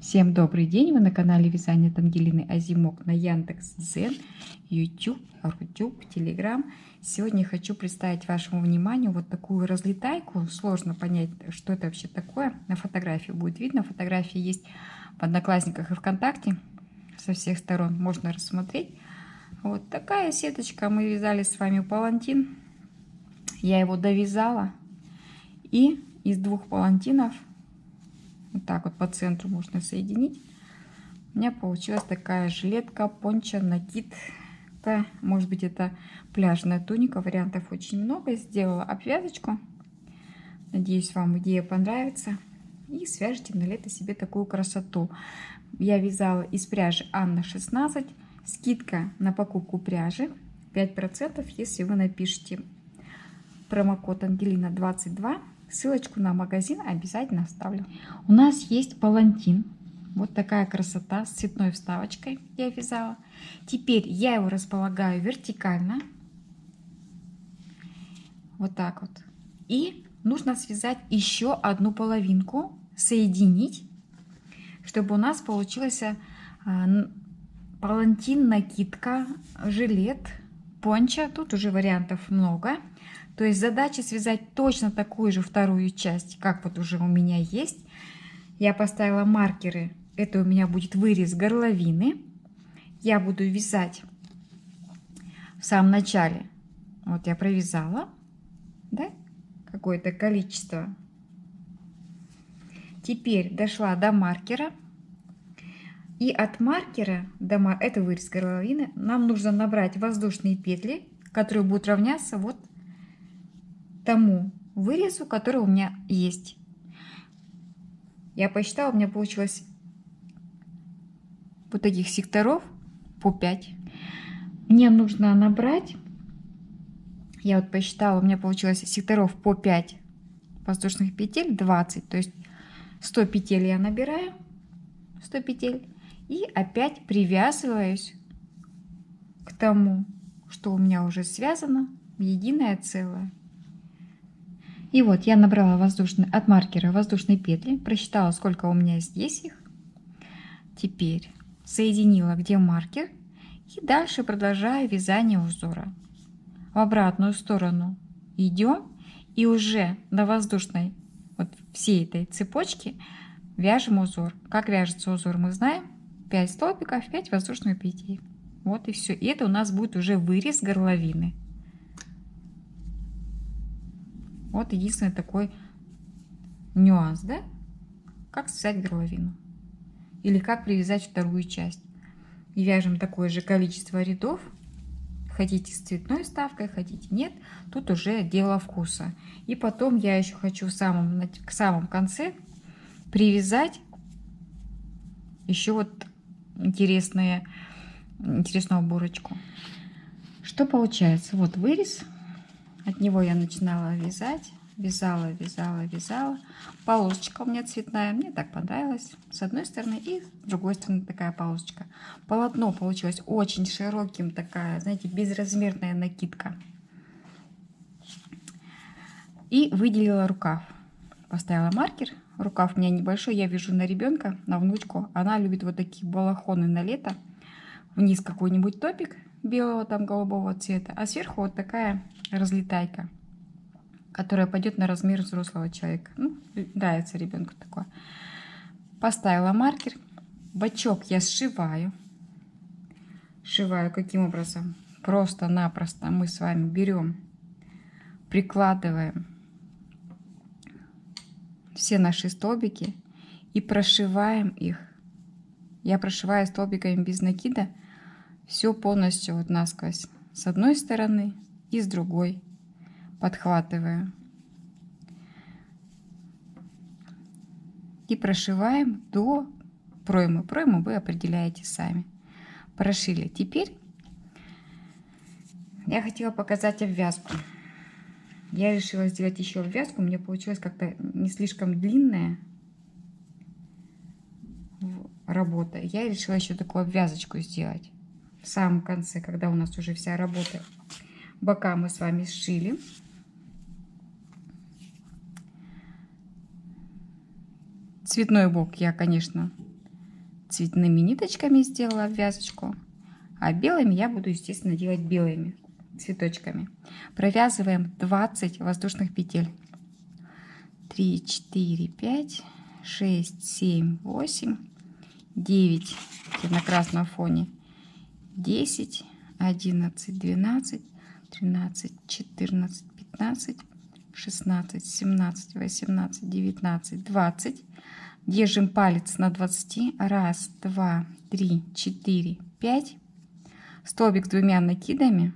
Всем добрый день! Вы на канале Вязание от Ангелины Озимок на Яндекс.Дзен, YouTube, Рутюб, Telegram. Сегодня я хочу представить вашему вниманию вот такую разлетайку. Сложно понять, что это вообще такое. На фотографии будет видно. Фотографии есть в Одноклассниках и ВКонтакте. Со всех сторон можно рассмотреть. Вот такая сеточка. Мы вязали с вами палантин. Я его довязала. И из двух палантинов, вот так вот по центру можно соединить, у меня получилась такая жилетка, пончо, накидка. Может быть, это пляжная туника. Вариантов очень много. Сделала обвязочку. Надеюсь, вам идея понравится. И свяжите на лето себе такую красоту. Я вязала из пряжи Анна 16. Скидка на покупку пряжи 5%, если вы напишите промокод Ангелина 22. Ссылочку на магазин обязательно оставлю. У нас есть палантин. Вот такая красота с цветной вставочкой я вязала. Теперь я его располагаю вертикально. Вот так вот. И нужно связать еще одну половинку, соединить, чтобы у нас получился палантин, накидка, жилет, пончо. Тут уже вариантов много. То есть задача связать точно такую же вторую часть, как вот уже у меня есть. Я поставила маркеры. Это у меня будет вырез горловины. Я буду вязать в самом начале. Вот я провязала, да, какое-то количество. Теперь дошла до маркера. И от маркера до это вырез горловины. Нам нужно набрать воздушные петли, которые будут равняться вот тому вырезу, который у меня есть. Я посчитала, у меня получилось вот таких секторов по 5. Мне нужно набрать, я вот посчитала, у меня получилось секторов по 5 воздушных петель, 20. То есть 100 петель я набираю, 100 петель, и опять привязываюсь к тому, что у меня уже связано в единое целое. И вот я набрала от маркера воздушные петли, просчитала, сколько у меня здесь их. Теперь соединила, где маркер, и дальше продолжаю вязание узора. В обратную сторону идем и уже на воздушной вот всей этой цепочке вяжем узор. Как вяжется узор, мы знаем. 5 столбиков, 5 воздушных петель. Вот и все. И это у нас будет уже вырез горловины. Вот единственный такой нюанс, да? Как связать горловину. Или как привязать вторую часть. И вяжем такое же количество рядов. Хотите с цветной вставкой, хотите нет. Тут уже дело вкуса. И потом я еще хочу к самому конце привязать еще вот интересную уборочку. Что получается? Вот вырез. От него я начинала вязать, вязала. Полосочка у меня цветная, мне так понравилось. С одной стороны и с другой стороны такая полосочка. Полотно получилось очень широким, такая, знаете, безразмерная накидка. И выделила рукав. Поставила маркер. Рукав у меня небольшой, я вяжу на ребенка, на внучку. Она любит вот такие балахоны на лето. Вниз какой-нибудь топик белого, там голубого цвета, а сверху вот такая разлетайка, которая пойдет на размер взрослого человека. Ну, нравится ребенку такое. Поставила маркер. Бочок я сшиваю. Сшиваю каким образом? Просто-напросто мы с вами берем, прикладываем все наши столбики и прошиваем их. Я прошиваю столбиками без накида все полностью вот насквозь. С одной стороны и с другой. Подхватываю. И прошиваем до проймы. Пройму вы определяете сами. Прошили. Теперь я хотела показать обвязку. Я решила сделать еще обвязку. Мне получилось как-то не слишком длинная работа. Я решила еще такую обвязочку сделать. В самом конце, когда у нас уже вся работа. Бока мы с вами сшили. Цветной бок я, конечно, цветными ниточками сделала обвязочку, а белыми я буду, естественно, делать белыми цветочками. Провязываем 20 воздушных петель. 3, 4, 5, 6, 7, 8, 9 на красном фоне, 10, 11, 12, 13, 14, 15, 16, 17, 18, 19, 20. Держим палец на 20. Раз, два, три, 4, 5. Столбик с двумя накидами.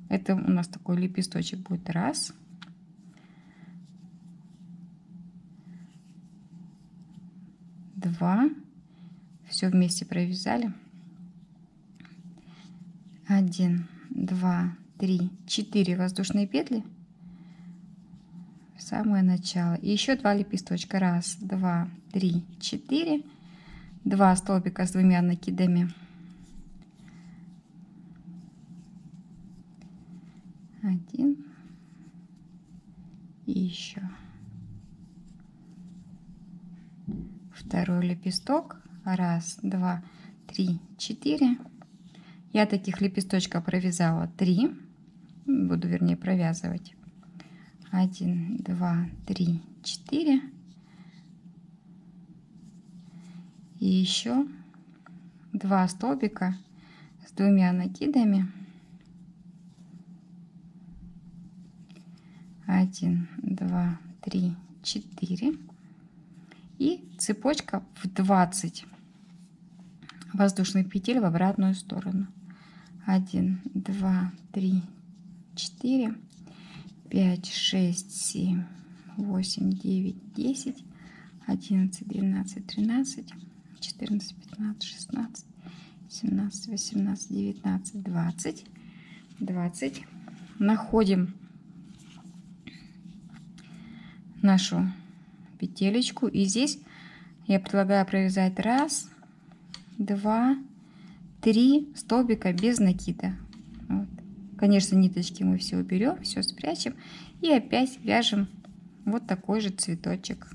Это у нас такой лепесточек будет. Раз. Два. Все вместе провязали. 1, 2, 3, 4 воздушные петли в самое начало. И еще 2 лепесточка. Раз, два, три, 4. 2 столбика с двумя накидами. 1 и еще второй лепесток. Раз, два, три, 4. Я таких лепесточков провязала 3. Буду, вернее, провязывать. 1, 2, 3, 4. И еще 2 столбика с двумя накидами. 1, 2, 3, 4. И цепочка в 20 воздушных петель в обратную сторону. 1, 2, 3, 4, 5, 6, 7, 8, 9, 10, 11, 12, 13, 14, 15, 16, 17, 18, 19, 20. 20. Находим нашу петелечку, и здесь я предлагаю провязать 1, 2, 3 столбика без накида. Вот. Конечно, ниточки мы все уберем, все спрячем, и опять вяжем вот такой же цветочек.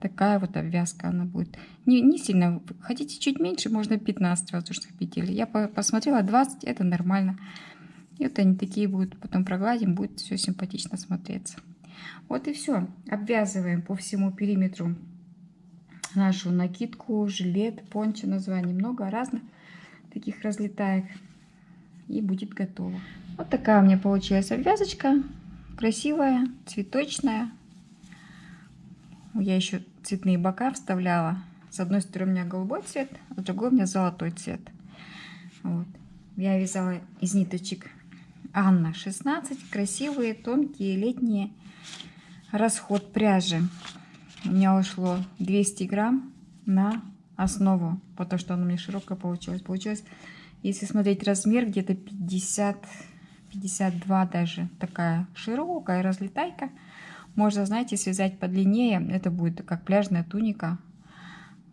Такая вот обвязка она будет. Не сильно, хотите чуть меньше, можно 15 воздушных петель. Я посмотрела, 20 это нормально. И вот они такие будут, потом прогладим, будет все симпатично смотреться. Вот и все. Обвязываем по всему периметру нашу накидку, жилет, пончо, названий много разных таких разлетаек, и будет готово. Вот такая у меня получилась обвязочка, красивая, цветочная. Я еще цветные бока вставляла. С одной стороны у меня голубой цвет, а с другой у меня золотой цвет. Вот. Я вязала из ниточек Анна 16, красивые, тонкие, летние. Расход пряжи у меня ушло 200 грамм на основу, потому что она у меня широкая получилась. Получилось, если смотреть размер, где-то 50-52 даже. Такая широкая разлетайка. Можно, знаете, связать подлиннее. Это будет как пляжная туника.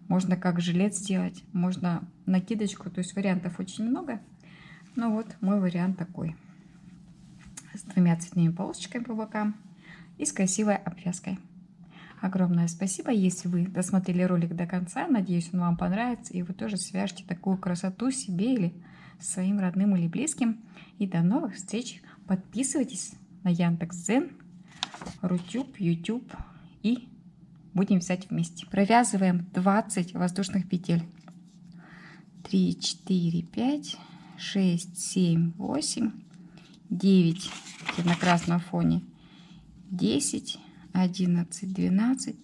Можно как жилет сделать. Можно накидочку. То есть вариантов очень много. Но вот мой вариант такой. С двумя цветными полосочками по бокам. И с красивой обвязкой. Огромное спасибо, если вы досмотрели ролик до конца. Надеюсь, он вам понравится. И вы тоже свяжете такую красоту себе или своим родным или близким. И до новых встреч. Подписывайтесь на Яндекс.Дзен, Рутюб, YouTube. И будем вязать вместе. Провязываем 20 воздушных петель. 3, 4, 5, 6, 7, 8, 9 на красном фоне. 10, 11, 12,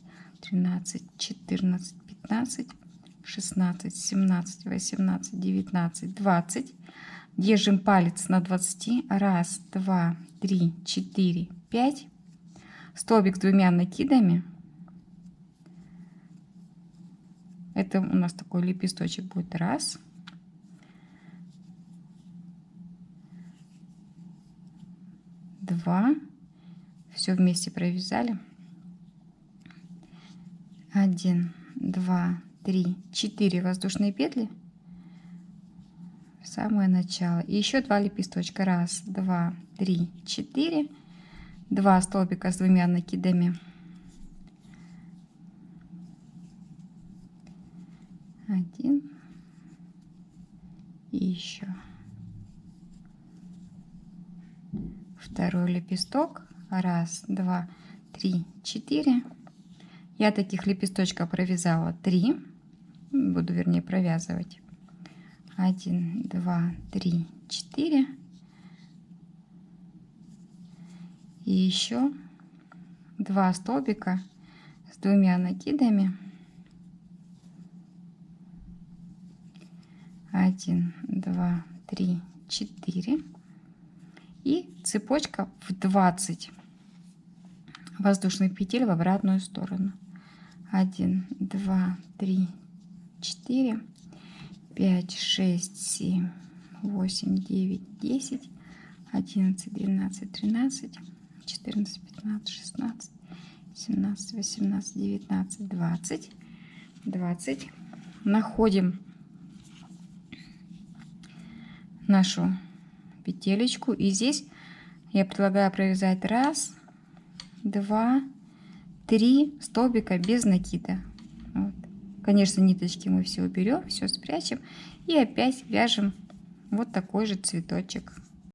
13, 14, 15, 16, 17, 18, 19, 20. Держим палец на 20. Раз, два, три, 4, 5. Столбик с двумя накидами. Это у нас такой лепесточек будет. Раз. Два. Все вместе провязали. 1, 2, 3, 4 воздушные петли в самое начало. И еще 2 лепесточка. Раз, два, три, 4. 2 столбика с двумя накидами. 1 и еще второй лепесток. 1, 2, 3, 4. Я таких лепесточков провязала 3. Буду, вернее, провязывать. 1, 2, 3, 4. И еще 2 столбика с 2 накидами. 1, 2, 3, 4. И цепочка в 20 воздушных петель в обратную сторону. 1, 2, 3, 4, 5, 6, 7, 8, 9, 10, 11, 12, 13, 14, 15, 16, 17, 18, 19, 20. 20. Находим нашу петелечку, и здесь я предлагаю провязать 1, 2, 3 столбика без накида. Вот. Конечно, ниточки мы все уберем, все спрячем, и опять вяжем вот такой же цветочек.